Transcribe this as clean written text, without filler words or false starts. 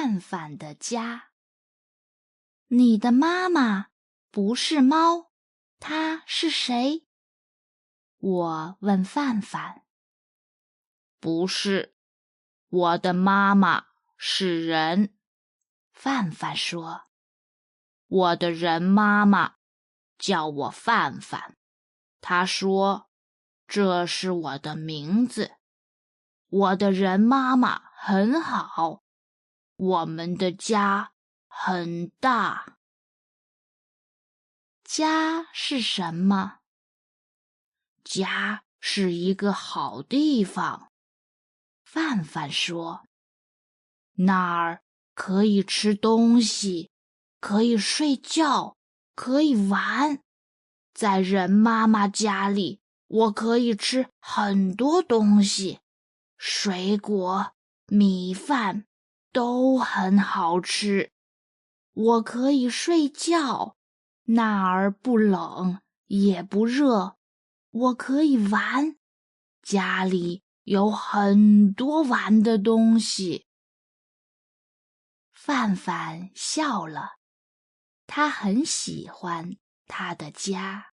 范范的家。你的妈妈不是猫，她是谁？我问范范。不是，我的妈妈是人。范范说。我的人妈妈叫我范范，她说这是我的名字。我的人妈妈很好，我们的家很大。家是什么？家是一个好地方。范范说。那儿可以吃东西，可以睡觉，可以玩。在人妈妈家里，我可以吃很多东西，水果、米饭都很好吃。我可以睡觉，那儿不冷也不热。我可以玩，家里有很多玩的东西。范范笑了，他很喜欢他的家。